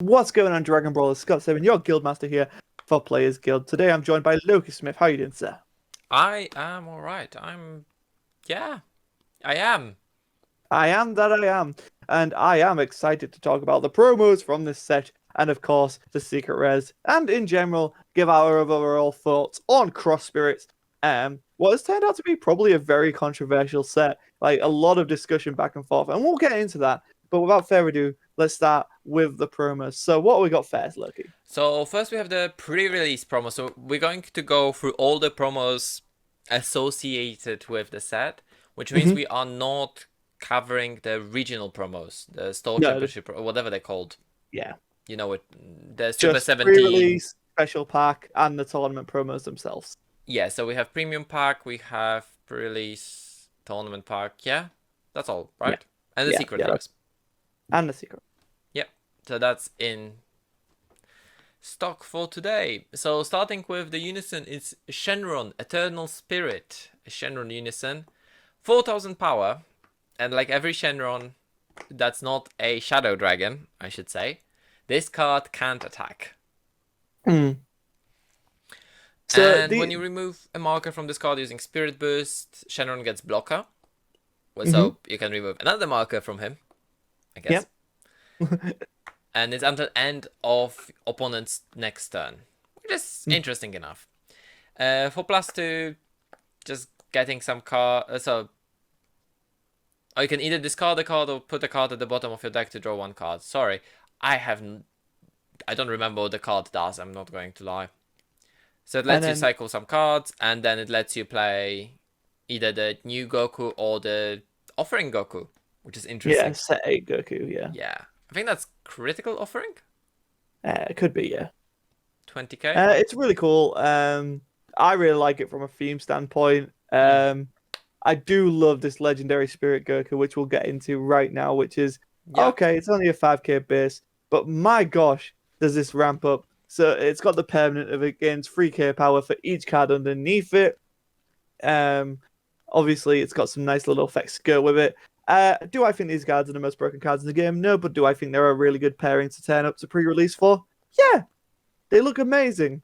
What's going on, Dragon Brawlers? Scott7, your Guildmaster here for Players Guild. Today I'm joined by Lucas Smith. How are you doing, sir? I am alright. Yeah, I am. I am that I am, and I am excited to talk about the promos from this set, and of course, the secret rares, and in general, give our overall thoughts on Cross Spirits. What has turned out to be probably a very controversial set, like a lot of discussion back and forth, and we'll get into that. But without further ado, let's start with the promos. So, what have we got first, Loki? So first we have the pre-release promo. So we're going to go through all the promos associated with the set, which means Hmm. we are not covering the regional promos, the store No, championship or whatever they're called. yeah. You know it, the Super Just 17. pre-release, special pack, and the tournament promos themselves. Yeah, so we have premium pack, we have pre-release tournament pack. Yeah, that's all, Yeah, right? And the yeah, secret yeah. rares. And the secret. Yep. So that's in stock for today. So starting with the unison is Shenron, Eternal Spirit. Shenron unison, 4000 power, and like every Shenron that's not a Shadow Dragon, I should say, this card can't attack. Mm. So And when the you remove a marker from this card using Spirit Boost, Shenron gets blocker. Well, hmm so you can remove another marker from him, I guess. Yep. And it's until end of opponent's next turn, which is interesting enough. For +2, just getting some card. Or you can either discard a card or put a card at the bottom of your deck to draw one card. Sorry, I don't remember what the card does. I'm not going to lie. So it And lets you then cycle some cards, and then it lets you play either the new Goku or the Offering Goku, which is yeah, interesting. set 8 Goku, yeah. Yeah, I think that's critical offering. It could be, yeah. 20k. It's really cool. I really like it from a theme standpoint. Mm. I do love this legendary Spirit Goku, which we'll get into right now, which is Yeah. okay, it's only a 5k base, but my gosh, does this ramp up? So it's got the permanent of it gains 3k power for each card underneath it. Um, Obviously, it's got some nice little effects to go with it. Do I think these cards are the most broken cards in the game? No, but do I think they're a really good pairing to turn up to pre-release for? Yeah, they look amazing.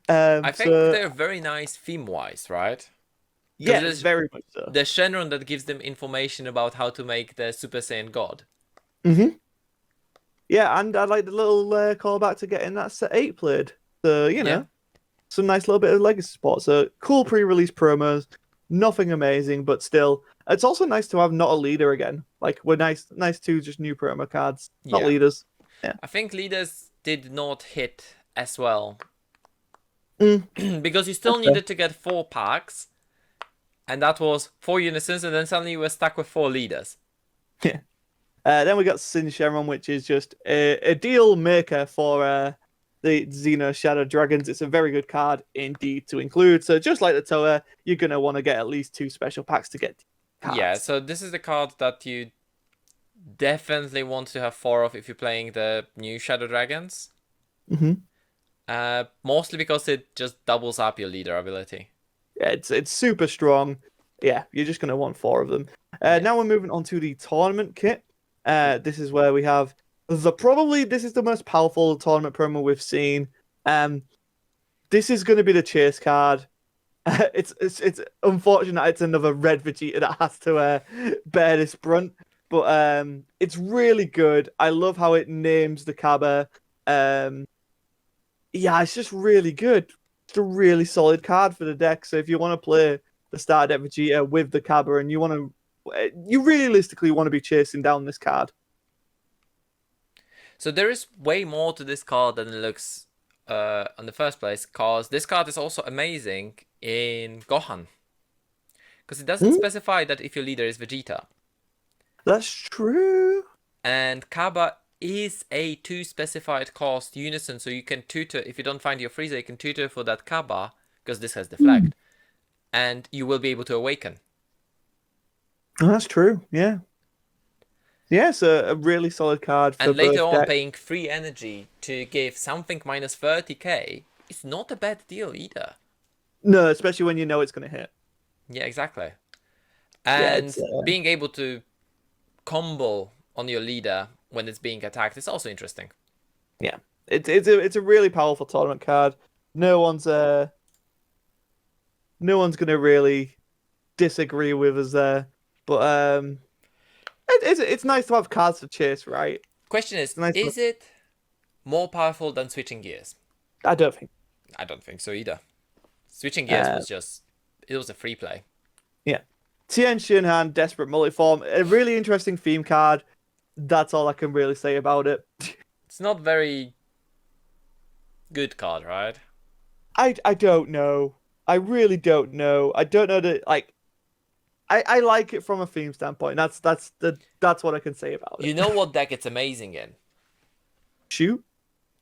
I think So they're very nice theme-wise, right? Because it yeah, is very much so. the Shenron that gives them information about how to make the Super Saiyan God. Hmm. Yeah, and I like the little callback to getting that set 8 played. So, Yeah. some nice little bit of legacy support. So, cool pre-release promos. Nothing amazing, but still, it's also nice to have not a leader again. Like, we're nice to just new promo cards, not Yeah. leaders. Yeah. I think leaders did not hit as well Mm, because you still that's fair. needed to get 4 packs, and that was 4 unisons, and then suddenly you were stuck with 4 leaders. Yeah. Then we got Sin Shenron, which is just a deal maker for the Xeno Shadow Dragons. It's a very good card indeed to include. So just like the Toa, you're gonna want to get at least 2 special packs to get Yeah, cards. so this is the card that you definitely want to have 4 of if you're playing the new Shadow Dragons. Hmm. Mostly because it just doubles up your leader ability. Yeah, it's super strong. Yeah, you're just gonna want 4 of them. Yeah. Now we're moving on to the tournament kit. This is where we have this is the most powerful tournament promo we've seen. Um, this is going to be the chase card. It's unfortunate it's another red Vegeta that has to bear this brunt, but it's really good. I love how it names the Cabba. Um, yeah, it's just really good. It's a really solid card for the deck. So if you want to play the starter deck Vegeta with the Cabba and you realistically want to be chasing down this card. So there is way more to this card than it looks on the first place, because this card is also amazing in Gohan. Because it doesn't Hmm, specify that if your leader is Vegeta. that's true. And Kaba is a 2 specified cost unison, so you can tutor, if you don't find your Frieza, you can tutor for that Kaba, because this has Hmm, deflect. And you will be able to awaken. that's true. Yeah. Yeah, it's a really solid card for And later both on, decks. paying 3 energy to give something minus 30k is not a bad deal either. No, especially when you know it's going to hit. Yeah, exactly. Yeah, it's And being able to combo on your leader when it's being attacked is also interesting. Yeah, it's a really powerful tournament card. No one's uh no one's gonna really disagree with us there. But it's nice to have cards to chase, right? Question It's nice to, is it more powerful than switching gears? I don't think. I don't think so either. Switching gears Uh, was just, it was a free play. yeah. Tien Shinhan, Desperate Multiform, a really interesting theme card. That's all I can really say about it. It's not very good card, right? I don't know. I really don't know. I don't know that like I like it from a theme standpoint. That's what I can say about You it. know what deck it's amazing in? Shoot.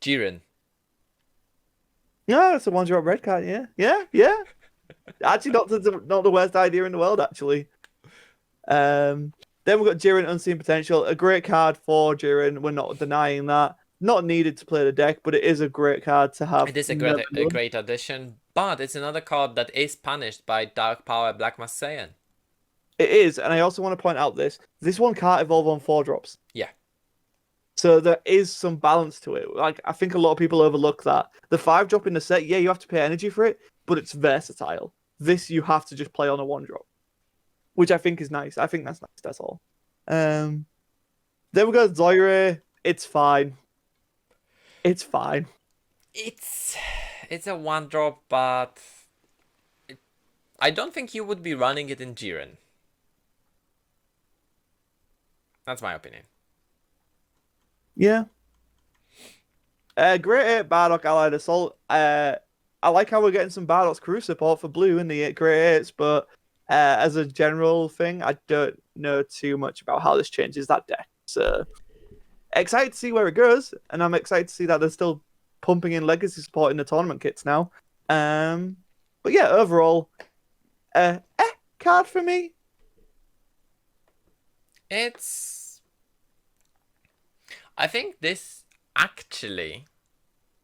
Jiren. Yeah, it's a one drop red card. Yeah, yeah, yeah. Actually, not the worst idea in the world. Actually. Then we've got Jiren Unseen Potential, a great card for Jiren. We're not denying that. Not needed to play the deck, but it is a great card to have. It is Never a done. great addition, but it's another card that is punished by Dark Power Black Mass Saiyan. It is, and I also want to point out this. This one can't evolve on 4 drops. Yeah. So there is some balance to it. Like I think a lot of people overlook that. The 5 drop in the set, yeah, you have to pay energy for it, but it's versatile. This you have to just play on a 1 drop, which I think is nice. I think that's nice. That's all. Um, then we got Zoire. It's fine. It's fine. It's it's a 1 drop, but I don't think you would be running it in Jiren. That's my opinion. Yeah. Great 8 Bardock Allied Assault. I like how we're getting some Bardock's crew support for blue in the Great 8s, but as a general thing, I don't know too much about how this changes that deck. So excited to see where it goes, and I'm excited to see that they're still pumping in legacy support in the tournament kits now. But yeah, overall, card for me. It's, I think this actually,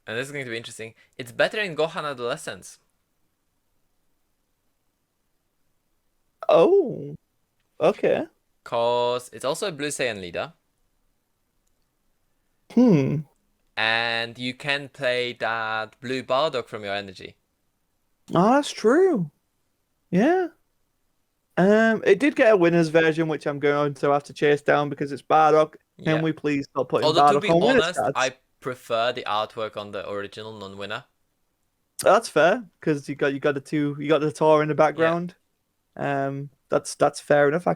and this is going to be interesting, it's better in Gohan Adolescence. Oh, okay. Because it's also a Blue Saiyan leader. Hmm. And you can play that blue Bardock from your energy. Oh, that's true. Yeah. It did get a winners version, which I'm going to have to chase down because it's Bardock. Can Yeah. we please stop putting Although to Bardock be on winners honest, cards? I prefer the artwork on the original non-winner. That's fair because you got the tour in the Yeah. background. That's fair enough.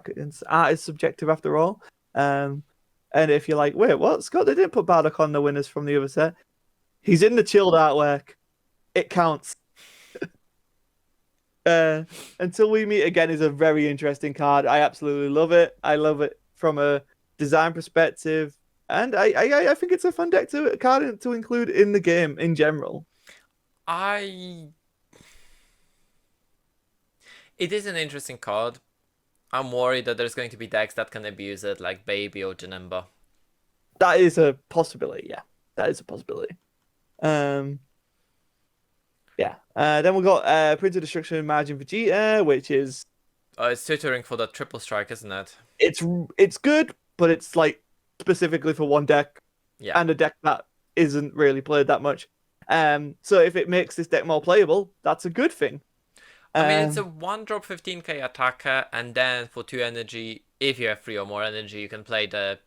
Art is subjective after all. And if you're like, wait, what, Scott? They didn't put Bardock on the winners from the other set. He's in the chilled artwork. It counts. Until We Meet Again is a very interesting card. I absolutely love it. I love it from a design perspective, and I think it's a fun deck to card to include in the game in general. It is an interesting card. I'm worried that there's going to be decks that can abuse it, like Baby or Janemba. That is a possibility. Yeah, that is a possibility. Um, yeah. Then we got Prince of Destruction Margin Vegeta, which is It's tutoring for the triple strike, isn't it? it's good, but it's like specifically for one deck Yeah. and a deck that isn't really played that much. So if it makes this deck more playable, that's a good thing. I mean, it's a Um, 1 drop 15k attacker, and then for 2 energy, if you have 3 or more energy, you can play the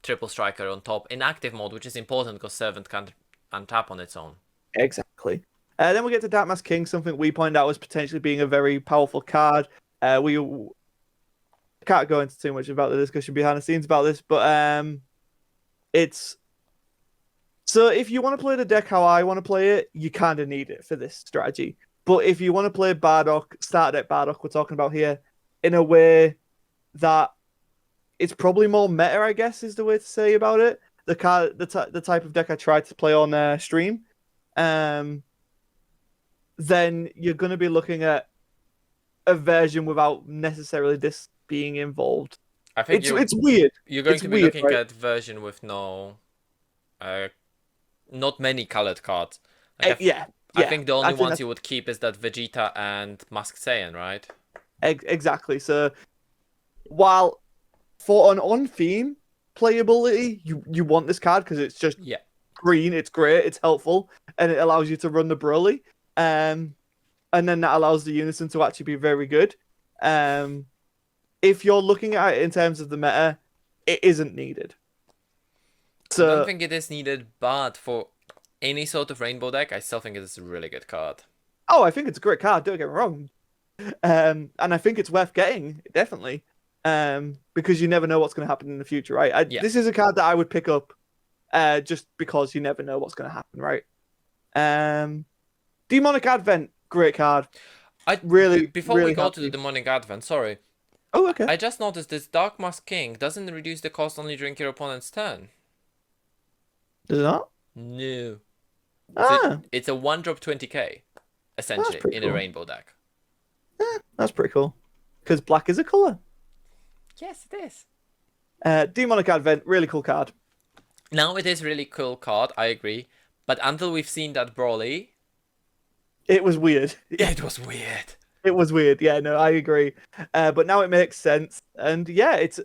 triple striker on top in active mode, which is important because Servant can't untap on its own. exactly. Then we get to Dark Mask King, something we pointed out as potentially being a very powerful card. We can't go into too much about the discussion behind the scenes about this, but it's so if you want to play the deck how I want to play it, you kind of need it for this strategy. But if you want to play Bardock, start deck Bardock, we're talking about here, in a way that it's probably more meta, I guess, is the way to say about it. The type of deck I tried to play on stream, um, then you're going to be looking at a version without necessarily this being involved. I think It's weird. you're going It's to be weird, looking right? at version with not many colored cards. Like Yeah, I yeah. think the I only think ones that's you would keep is that Vegeta and Mask Saiyan, right? exactly. So while for an on theme playability, you want this card because it's just Yeah. green, it's great, it's helpful, and it allows you to run the Broly. Um, and then that allows the Unison to actually be very good. Um, if you're looking at it in terms of the meta, it isn't needed. I don't So, think it is needed, but for any sort of rainbow deck, I still think it is a really good card. oh, I think it's a great card. Don't get me wrong. And I think it's worth getting definitely. Because you never know what's going to happen in the future, right? Yeah. This is a card that I would pick up, just because you never know what's going to happen, right? Um, Demonic Advent, great card. Really, Before we really go to the happy. Demonic Advent, sorry. Oh, okay. I just noticed this Dark Mask King doesn't reduce the cost only during your opponent's turn. Does it not? No. So Ah, it's a 1-drop 20k, that's essentially, pretty in a cool. rainbow deck. That's pretty cool. Because black is a color. Yes, it is. Demonic Advent, really cool card. Now it is really cool card, I agree. But until we've seen that Broly, It was weird. it was weird. It was weird. Yeah, no, I agree. But now it makes sense. And yeah, it's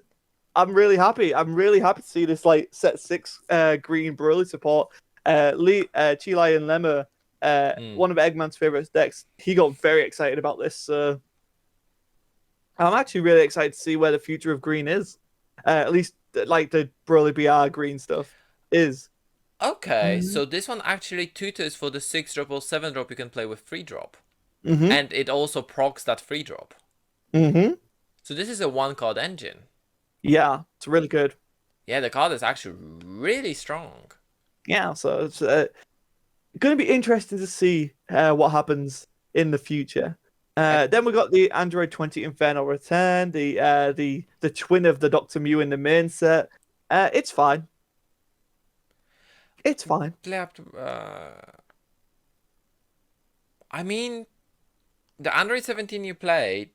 I'm really happy. I'm really happy to see this like set six green Broly support. Chilai and Lemma, Mm. one of Eggman's favorite decks. He got very excited about this. So I'm actually really excited to see where the future of green is. At least like the Broly BR green stuff is. Okay, so this one actually tutors for the 6-drop or 7-drop you can play with 3-drop. Mm-hmm. And it also procs that 3-drop. Mm-hmm. So this is a 1-card engine. Yeah, it's really good. Yeah, the card is actually really strong. Yeah, so it's going to be interesting to see what happens in the future. Then we got the Android 20 Inferno Return, the twin of the Doctor Mew in the main set. It's fine. It's fine. I mean, the Android 17 you play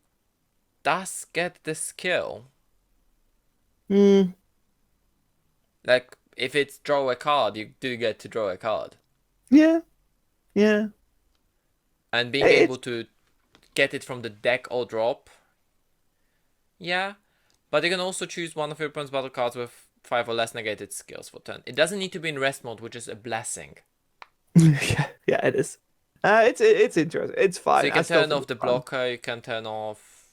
does get the skill. Mm, Like, if it's draw a card, you do get to draw a card. yeah, yeah. And being It's able to get it from the deck or drop. Yeah. But you can also choose one of your opponent's battle cards with 5 or less negated skills for turn. It doesn't need to be in rest mode, which is a blessing. yeah, yeah, it is. It's interesting. It's So fine. you I can still turn think off it's the fine. blocker, you can turn off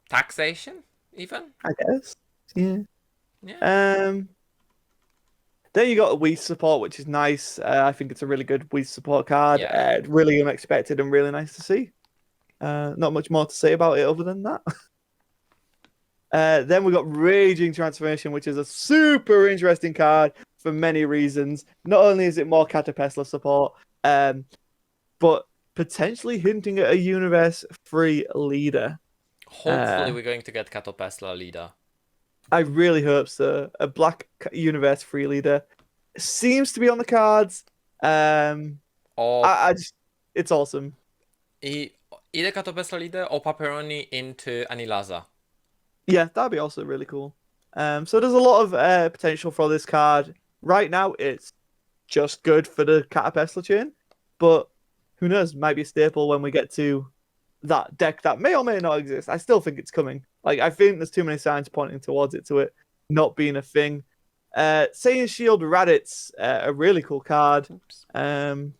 taxation, even. I guess. Yeah. Yeah. Um. Then you got a Wii support, which is nice. I think it's a really good Wii support card. Yeah. Really unexpected and really nice to see. Not much more to say about it other than that. Then we got Raging Transformation, which is a super interesting card for many reasons. Not only is it more Catapesla support, but potentially hinting at a universe-free leader. Hopefully we're going to get Catopesla leader. I really hope so. A black universe-free leader seems to be on the cards. Or I just, it's awesome. either Catopesla leader or Paperoni into Anilaza. Yeah, that'd be also really cool. So there's a lot of potential for this card. Right now, it's just good for the Catapesla chain, but who knows? Might be a staple when we get to that deck that may or may not exist. I still think it's coming. Like I think there's too many signs pointing towards it not being a thing. Saiyan Shield Raditz, a really cool card. Oops.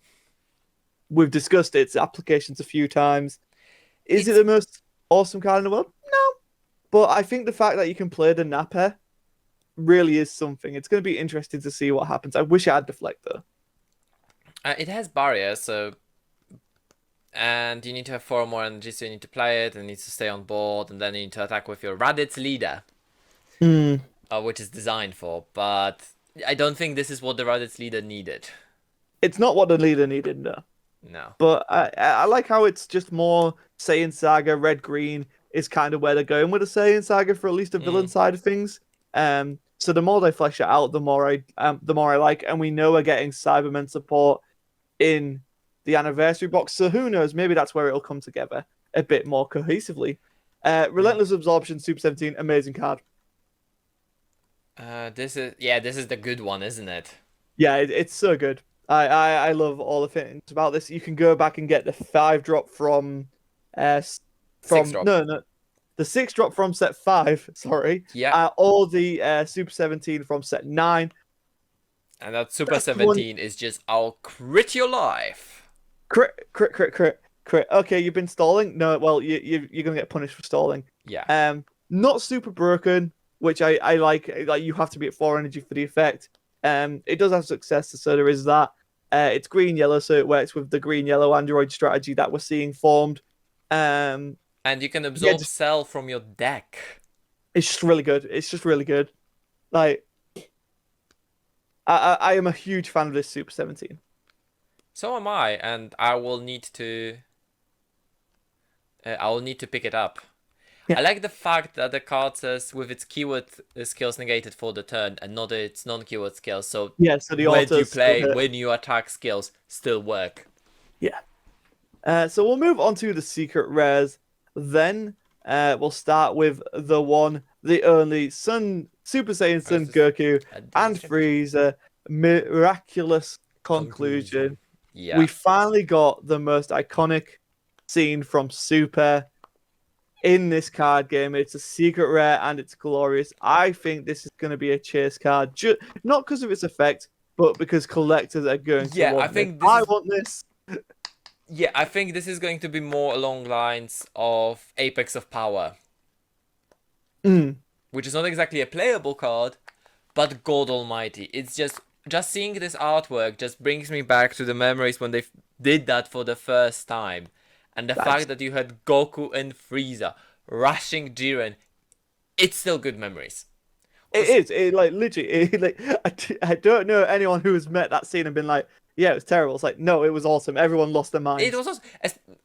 We've discussed its applications a few times. Is it the most awesome card in the world? No. But I think the fact that you can play the Napper really is something. It's going to be interesting to see what happens. I wish I had Deflect though. It has barriers, so and you need to have 4 more energy, so you need to play it, and it needs to stay on board, and then you need to attack with your Raditz leader, which is designed for. But I don't think this is what the Raditz leader needed. It's not what the leader needed, no. No. But I like how it's just more Saiyan Saga, Red Green is kind of where they're going with the Saiyan Saga for at least the villain side of things. So the more they flesh it out, the more I like, and we know we're getting Cybermen support in the anniversary box. So who knows? Maybe that's where it'll come together a bit more cohesively. Relentless Absorption, Super 17, amazing card. This is the good one, isn't it? Yeah, it's so good. I love all the things about this. You can go back and get the 5-drop from 6-drop. no, the 6-drop from set 5. Sorry. Yeah. Or the Super 17 from set 9. And that Super That's the one. 17 is just I'll crit your life. Crit, crit, crit, crit, crit. Okay, you've been stalling. No, well, you're gonna get punished for stalling. Yeah. Not super broken, which I like. Like you have to be at 4 energy for the effect. It does have success, so there is that. It's green yellow, so it works with the green yellow android strategy that we're seeing formed. Um, And you can yeah, absorb just cell from your deck. it's just really good. It's just really good. Like I am a huge fan of this Super 17. So am I, and I will need to pick it up. Yeah, I like the fact that the card says with its keyword skills negated for the turn and not its non-keyword skills. So yeah. So the when you autos still play, hit. when you attack skills still work. Yeah. So we'll move on to the secret rares. Then we'll start with the one, the only Super Saiyan Or is Sun this Goku a and DBSCG? Frieza. Miraculous conclusion. Conclusion. Yeah. We finally got the most iconic scene from Super in this card game. It's a secret rare and it's glorious. I think this is going to be a chase card, not because of its effect, but because collectors are going to Yeah, I want this. think this I is want this. yeah, I think this is going to be more along lines of Apex of Power, Mm, which is not exactly a playable card, but God Almighty, it's just seeing this artwork just brings me back to the memories when they did that for the first time, and the that's fact that you had Goku and Frieza rushing Jiren, it's still good memories. It is. It like literally. I don't know anyone who has met that scene and been like, "Yeah, it was terrible." It's like, no, it was awesome. Everyone lost their It minds. was also,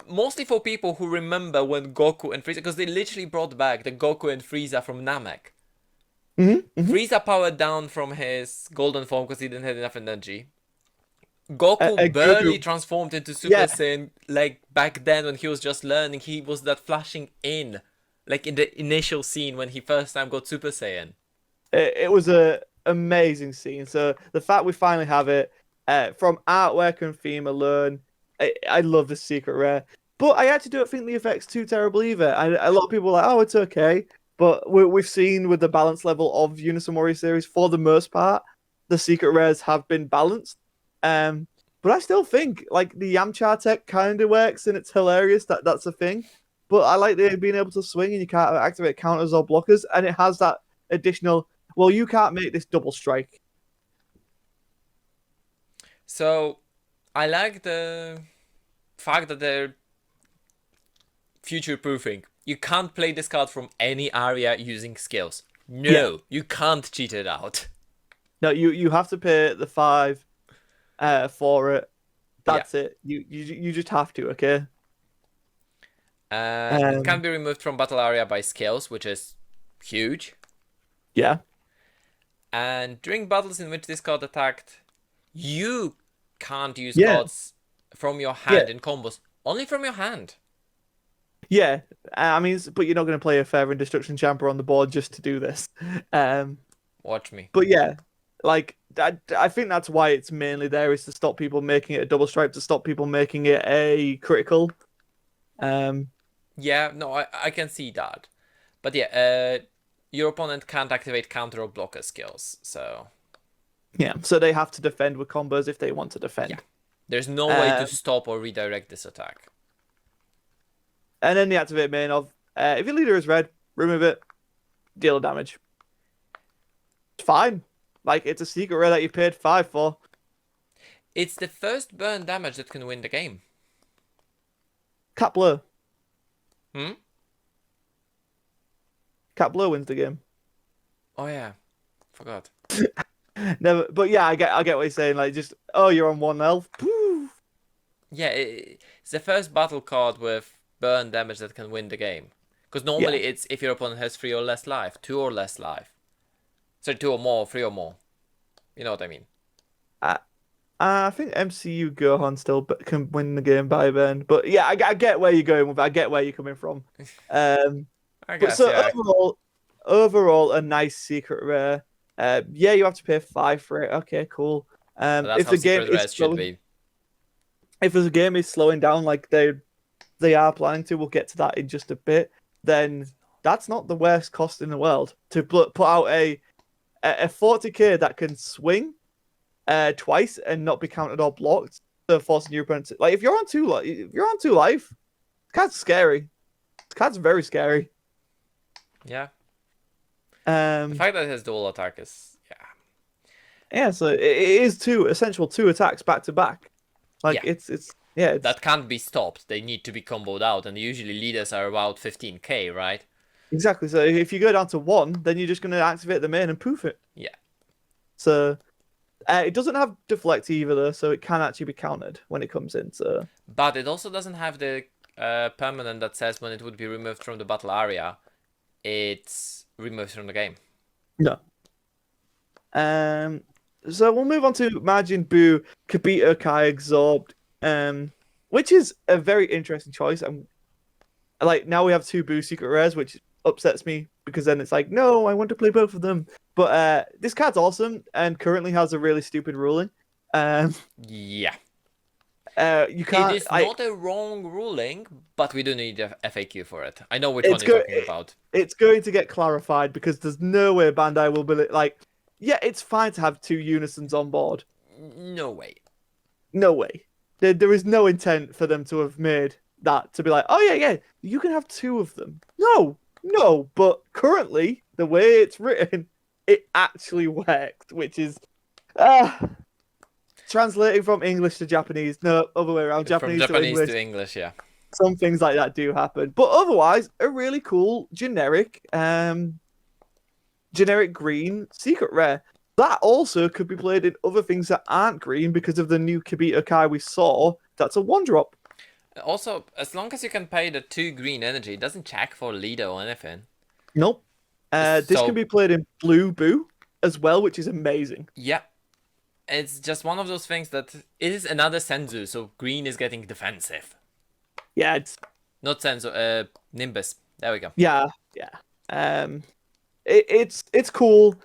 mostly for people who remember when Goku and Frieza, because they literally brought back the Goku and Frieza from Namek. Hmm. Frieza powered down from his golden form because he didn't have enough energy. Goku barely Goku. transformed into Super Yeah, Saiyan like back then when he was just learning. He was that flashing in, like in the initial scene when he first time got Super Saiyan. it was a amazing scene. So the fact we finally have it from artwork and theme alone, I love the secret rare. But I actually don't think the effect's too terrible either. A lot of people are like, "Oh, it's okay," but we've seen with the balance level of Unison Warrior series, for the most part, the secret rares have been balanced. Um, but I still think like the Yamcha tech kind of works and it's hilarious that that's a thing. But I like the being able to swing and you can't activate counters or blockers, and it has that additional. Well, you can't make this double strike. So I like the fact that they're future proofing. You can't play this card from any area using skills. Yeah. No, you can't cheat it out. No, you have to pay the 5 for it. Yeah. That's it. You just have to, okay? It can Um be removed from battle area by skills, which is huge. yeah. And during battles in which this card attacked, you can't use Yeah. cards from your Yeah. hand in combos. Only from your hand. Yeah. I mean, but you're not going to play a Fair and Destruction Champer on the board just to do this. Um Watch me. but yeah, like I think that's why it's mainly there is to stop people making it a double stripe, to stop people making it a critical. Um Yeah, no, I can see that. But yeah, your opponent can't activate counter or blocker skills. So, yeah, so they have to defend with combos if they want to yeah. defend. There's no way to Um stop or redirect this attack. And then the activate main of if your leader is red, remove it, deal damage. It's fine. Like it's a secret rare that you paid 5 for. It's the first burn damage that can win the game. Cat Blue. Hmm? Cat Blue wins the game. Oh yeah. Forgot. Never, but yeah, I get what you're saying. Like just you're on 1 health. Poof. Yeah, it's the first battle card with burn damage that can win the game. Because Yeah. normally it's if your opponent has 3 or less life, 2 or less life. So 2 or more, 3 or more. You know what I mean? I, I think MCU Gohan still can win the game by then. But yeah, I get where you're going with it. I get where you're coming from. Um, I but guess, so yeah. overall, a nice secret rare. Yeah, you have to pay 5 for it. Okay, cool. But that's If how the game secret is rares should slowing, be. if the game is slowing down like they are planning to, we'll get to that in just a bit. Then that's not the worst cost in the world to put out a 40k that can swing, twice and not be countered or blocked, so forcing your opponent to, like if you're on two life, this card's scary. This card's very scary. Yeah. The Um, fact that it has dual attack is yeah, so it is two attacks back to back. Like yeah. it's yeah, it's That can't be stopped. They need to be comboed out, and usually leaders are about 15k, right? exactly. So if you go down to one, then you're just gonna activate the main and poof it. Yeah. So it doesn't have deflect either though, so it can actually be countered when it comes in. So But it also doesn't have the permanent that says when it would be removed from the battle area, it's removed from the game. no. So we'll move on to Majin Buu, Kibito Kai Absorbed, which is a very interesting choice. And like now we have two Buu secret rares, which upsets me because then it's like, no, I want to play both of them. But this card's awesome and currently has a really stupid ruling. Yeah. You can't. It is not a wrong ruling, but we do need a FAQ for it. I know which It's one you're talking about. It's going to get clarified because there's no way Bandai will be like, yeah, it's fine to have two unisons on board. No way. No way. There is no intent for them to have made that to be like, oh yeah, you can have two of them. No. But currently, the way it's written, it actually worked, which is translating from English to Japanese. No, other way around. From Japanese Japanese to English, yeah. Some things like that do happen, but otherwise, a really cool generic green secret rare. That also could be played in other things that aren't green because of the new Kibito Kai we saw. That's a 1-drop. Also, as long as you can pay the 2 green energy, it doesn't check for leader or anything. Nope. This So- can be played in blue Boo as well, which is amazing. Yeah. It's just one of those things that it is another Senzu, so green is getting defensive. Yeah, it's Not Senzu, Nimbus. There we go. yeah. It's cool.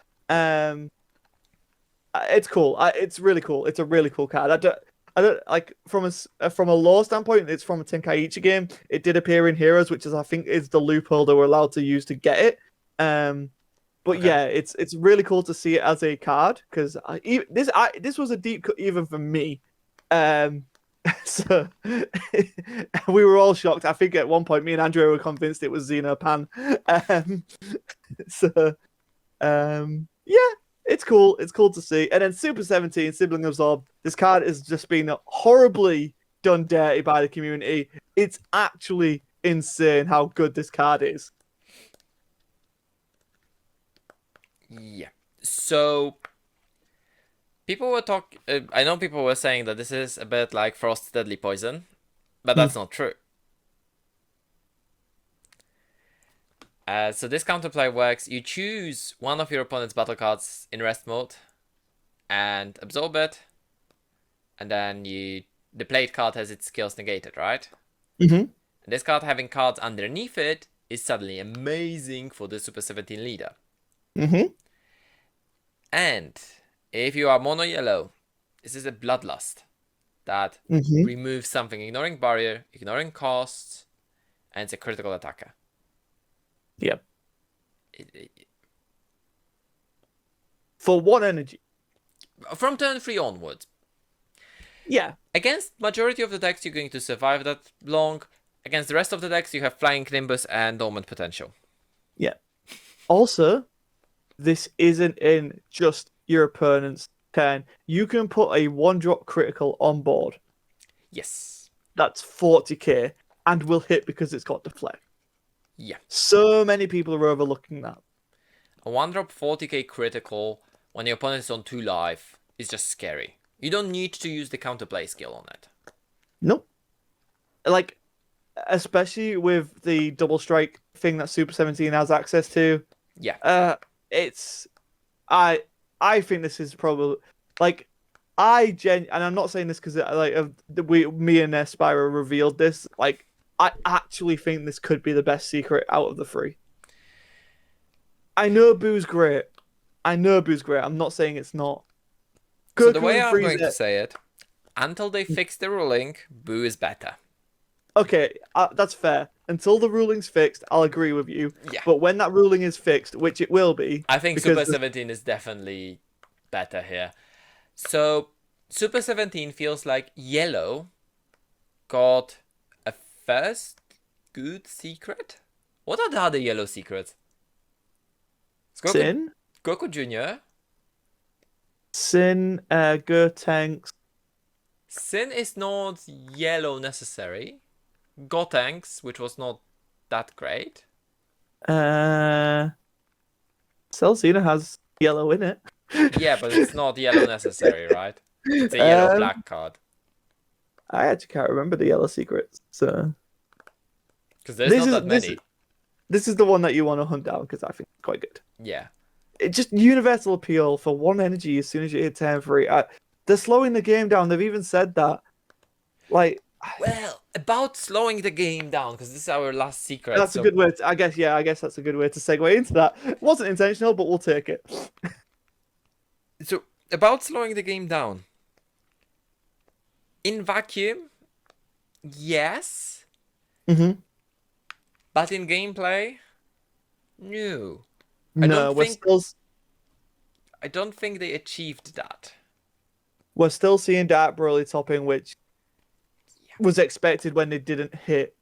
It's cool. It's really cool. It's a really cool card. I don't like from a lore standpoint. It's from a Tenkaichi game. It did appear in Heroes, which is I think is the loophole they were allowed to use to get it. But Okay. yeah, it's really cool to see it as a card because this was a deep cut even for me. So we were all shocked. I think at one point me and Andrea were convinced it was Xenopan. So yeah, it's cool. It's cool to see. And then Super 17, Sibling Absorb. This card has just been horribly done dirty by the community. It's actually insane how good this card is. Yeah. So people were talking. I know people were saying that this is a bit like Frost's Deadly Poison, but that's not true. So this counterplay works. You choose one of your opponent's battle cards in rest mode, and absorb it, and then the played card has its skills negated, right? Mm-hmm. And this card having cards underneath it is suddenly amazing for the Super 17 leader. Mm-hmm. And if you are mono yellow, this is a Bloodlust that Mm-hmm. removes something, ignoring barrier, ignoring costs, and it's a critical attacker. Yep. It, For 1 energy. from turn 3 onwards. Yeah. Against majority of the decks, you're going to survive that long. Against the rest of the decks, you have Flying Nimbus and Dormant Potential. Yeah. Also, this isn't in just your opponent's turn. You can put a 1-drop critical on board. Yes. That's 40k and will hit because it's got deflect. Yeah. So many people are overlooking that. A 1-drop 40k critical when your opponent is on 2 life is just scary. You don't need to use the counterplay skill on it. Nope. Like, especially with the double strike thing that Super 17 has access to. Yeah. It's I think this is probably like and I'm not saying this because like me and Spyro revealed this. Like, I actually think this could be the best secret out of the 3. I know Boo's great. I'm not saying it's not. So the Goku way and I'm going Frieza- to say it, until they fix the ruling, Boo is better. Okay, that's fair. Until the ruling's fixed, I'll agree with you. Yeah. But when that ruling is fixed, which it will be, I think because Super 17 is definitely better here. So Super 17 feels like yellow got a first good secret. What are the other yellow secrets? It's Sin, Goku Jr. Sin, Gotenks. Sin is not yellow necessary. Gotenks, which was not that great. Uh, Celcina has yellow in it. Yeah, but it's not yellow necessary, right? It's a yellow um, black card. I actually can't remember the yellow secrets. So Because there's this not is that this many. this is the one that you want to hunt down because I think it's quite good. Yeah. It just universal appeal for one energy as soon as you hit turn three. They're slowing the game down. They've even said that. Like, Well, about slowing the game down, because this is our last secret. that's a So, good way. I guess, yeah, I guess that's a good way to segue into that. It wasn't intentional, but we'll take it. so about slowing the game down. In vacuum, yes, Hmm. but in gameplay, no. I don't No, think I don't think they achieved that. we're still seeing Dark Broly topping, which Yeah. was expected when they didn't hit.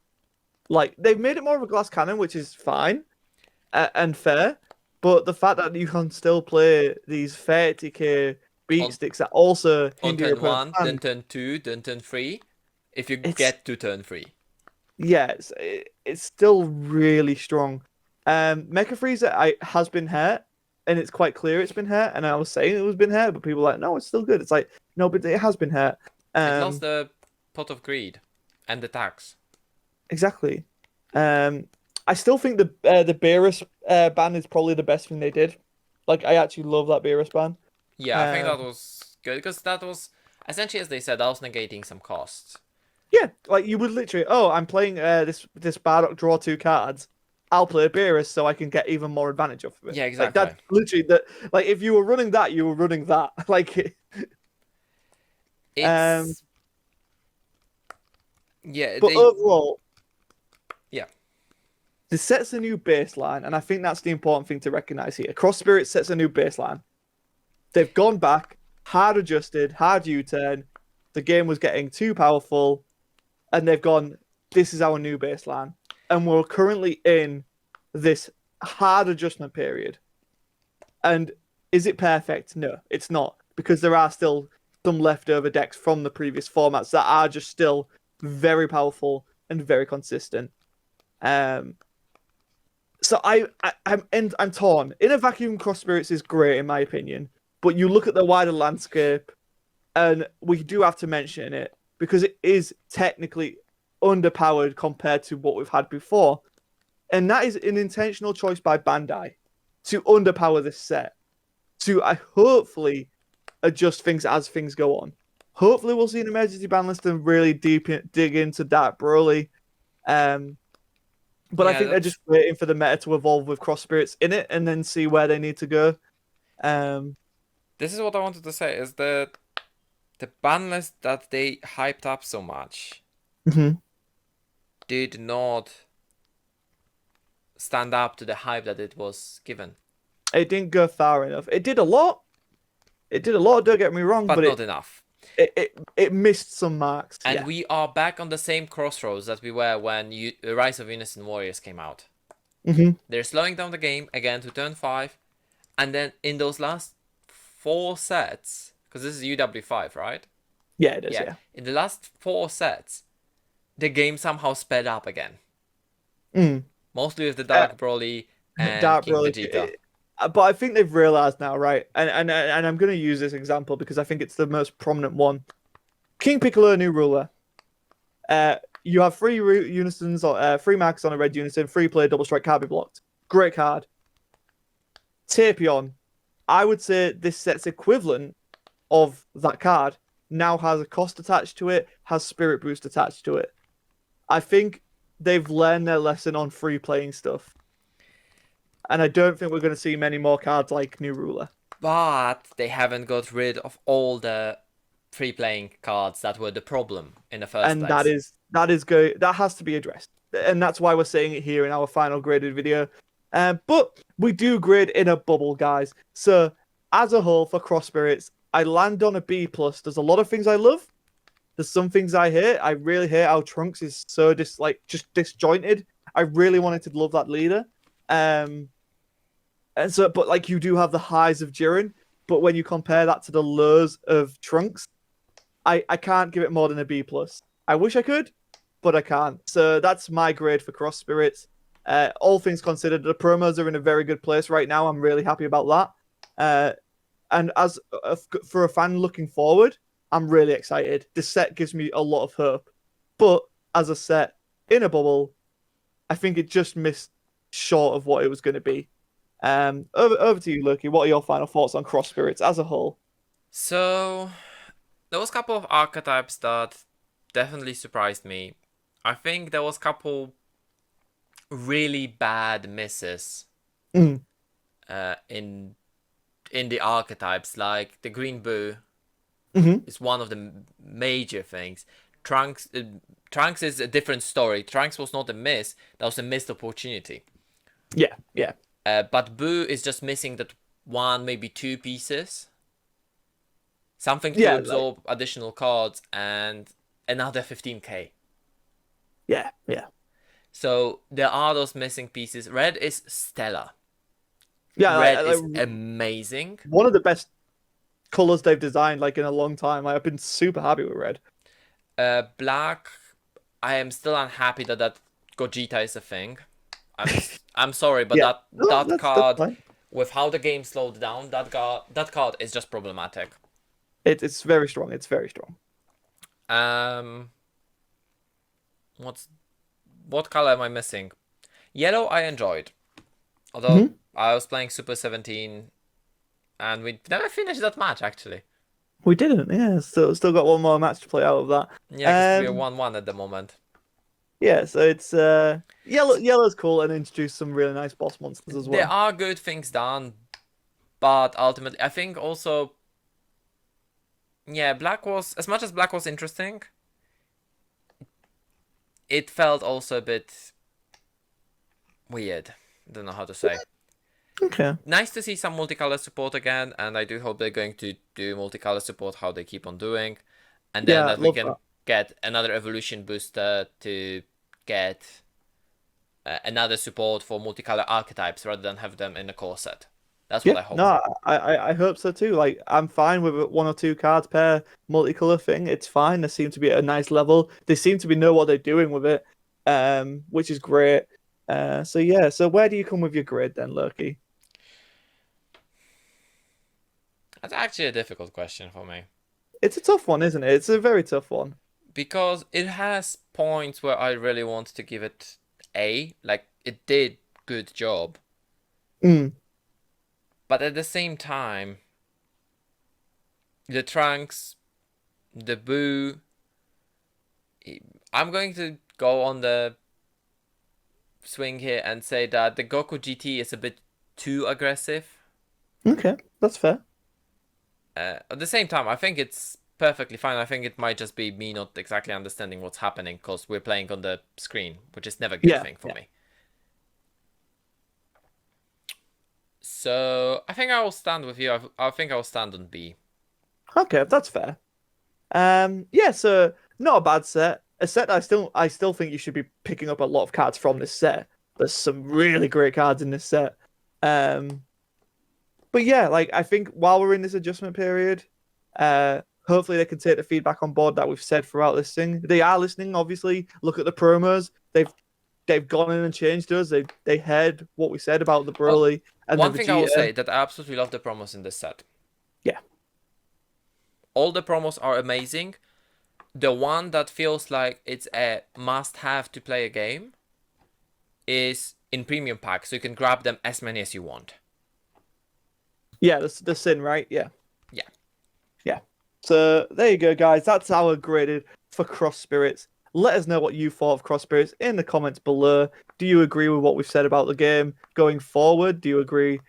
Like, they've made it more of a glass cannon, which is fine and fair. But the fact that you can still play these 30k beat On sticks that also on hinder your turn opponent's one, then hand, turn two, then turn three. If you it's get to turn three. yeah, it's still really strong. Mecha Frieza has been hurt, and it's quite clear it's been hurt. And I was saying it was been hurt, but people are like, no, it's still good. It's like, no, but it has been hurt. It lost Um, the pot of greed and the tax. exactly. I still think the Beerus ban is probably the best thing they did. Like, I actually love that Beerus ban. Yeah, I think that Um, was good because that was essentially, as they said, that was negating some costs. yeah, like you would literally, oh, I'm playing this Bardock draw two cards. I'll play Beerus so I can get even more advantage off of it. Yeah, Like exactly. that's literally that. Like if you were running that, you were running that. Like, um, It's yeah, but they overall, yeah. this sets a new baseline, and I think that's the important thing to recognize here. Cross Spirit sets a new baseline. They've gone back, hard adjusted, hard U-turn. The game was getting too powerful, and they've gone, this is our new baseline. And we're currently in this hard adjustment period. And is it perfect? No, it's not, because there are still some leftover decks from the previous formats that are just still very powerful and very consistent. Um, so I'm torn. In a vacuum, Cross Spirits is great in my opinion, but you look at the wider landscape, and we do have to mention it because it is technically underpowered compared to what we've had before. And that is an intentional choice by Bandai to underpower this set, to hopefully adjust things as things go on. Hopefully, we'll see an emergency ban list and really dig into Dark Broly. Um, but I Yeah, think they're that's just waiting for the meta to evolve with Cross Spirits in it and then see where they need to go. Um, this is what I wanted to say is that the ban list that they hyped up so much mhm. did not stand up to the hype that it was given. It didn't go far enough. It did a lot. It did a lot. Don't get me wrong, But but not enough. it missed some marks. And Yeah. we are back on the same crossroads that we were when Rise of Innocent Warriors came out. Hmm. They're slowing down the game again to turn 5, and then in those last 4 sets, because this is UW5, right? Yeah, it is. Yeah. Yeah. In the last 4 sets, the game somehow sped up again. Mm. Mostly with the Uh, Dark Broly and Dark King Broly. Vegeta. But I think they've realized now, right? And I'm going to use this example because I think it's the most prominent one. King Piccolo, new ruler. You have three unisons or three marks on a red unison. Free play, double strike can't be blocked. Great card. Tapion. I would say this set's equivalent of that card now has a cost attached to it, has spirit boost attached to it. I think they've learned their lesson on free playing stuff. And I don't think we're going to see many more cards like New Ruler. But they haven't got rid of all the free playing cards that were the problem in the first And place. that has to be addressed. And that's why we're saying it here in our final graded video. But we do grade in a bubble, guys. So as a whole for Cross Spirits, I land on a B plus. There's a lot of things I love. There's some things I hate. I really hate how Trunks is so just disjointed. I really wanted to love that leader. Um, and so, but like you do have the highs of Jiren, but when you compare that to the lows of Trunks, I can't give it more than a B plus. I wish I could, but I can't. So that's my grade for Cross Spirits. All things considered, the promos are in a very good place right now. I'm really happy about that. And for a fan looking forward, I'm really excited. This set gives me a lot of hope. But as a set in a bubble, I think it just missed short of what it was going to be. Over to you, Loki. What are your final thoughts on Cross Spirits as a whole? So there was a couple of archetypes that definitely surprised me. I think there was a couple really bad misses Mm. in the archetypes, like the Green Boo Hmm. is one of the major things. Trunks is a different story. Trunks was not a miss; that was a missed opportunity. Yeah, yeah, But Boo is just missing that one, maybe two pieces, something to yeah, like absorb additional cards, and another 15k. yeah, yeah, So there are those missing pieces. Red is stellar. yeah. Red Like is amazing. one of the best colors they've designed like in a long time. I've been super happy with red. Black, I am still unhappy that Gogeta is a thing. I'm sorry, but Yeah, no, that that's card, fine. with how the game slowed down, that card is just problematic. It's very strong. It's very strong. Um, what's what color am I missing? Yellow I enjoyed, although Hmm. I was playing Super 17 and we never finished that match actually. We didn't. Yeah, still got one more match to play out of that. Yeah, because we are Um, 1-1 at the moment. yeah. So it's yellow's cool and introduce some really nice boss monsters as There well. are good things done, but ultimately, I think also, yeah, Black was, as much as Black was interesting, it felt also a bit weird. I don't know how to say. Okay. Nice to see some multicolor support again, and I do hope they're going to do multicolor support how they keep on doing, and then Yeah, that we love can that. get another evolution booster to get another support for multicolor archetypes rather than have them in a core set. That's what Yeah, I hope no, for. I hope so too. Like, I'm fine with a one or two cards per multicolor thing. It's fine. They seem to be at a nice level. They seem to be know what they're doing with it, which is great. So yeah. So where do you come with your grid then, Loki? That's actually a difficult question for me It's a tough one, isn't it? It's a very tough one. because it has points where I really want to give it A, like it did good job, Mm. but at the same time, the Trunks, the Boo, I'm going to go on the swing here and say that the Goku GT is a bit too aggressive. Okay, that's fair. At the same time, I think it's perfectly fine. I think it might just be me not exactly understanding what's happening because we're playing on the screen, which is never a good Yeah, thing for yeah. me. So I think I will stand with you. I think I will stand on B. Okay, that's fair. Yeah. So not a bad set. A set I still think you should be picking up a lot of cards from this set. There's some really great cards in this set. Um, but yeah, like I think while we're in this adjustment period, hopefully they can take the feedback on board that we've said throughout this thing. They are listening, obviously. Look at the promos. They've gone in and changed us. They heard what we said about the Oh, Broly and the one thing I will Vegeta. say that I absolutely love the promos in this set. Yeah, All the promos are amazing. The one that feels like it's a must-have to play a game is in premium pack, so you can grab them as many as you want. yeah, the Sin, right? Yeah, Yeah. yeah. So there you go, guys. That's our graded for Cross Spirits. Let us know what you thought of Cross Spirits in the comments below. Do you agree with what we've said about the game going forward? Do you agree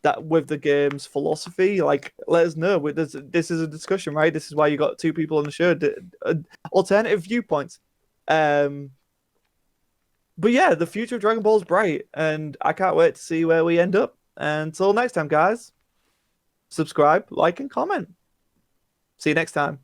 that with the game's philosophy? Like, let us know. This is a discussion, right? This is why you got two people on the show, alternative viewpoints. Um, but yeah, the future of Dragon Ball is bright, and I can't wait to see where we end up. Until next time, guys. subscribe, like, and comment. See you next time.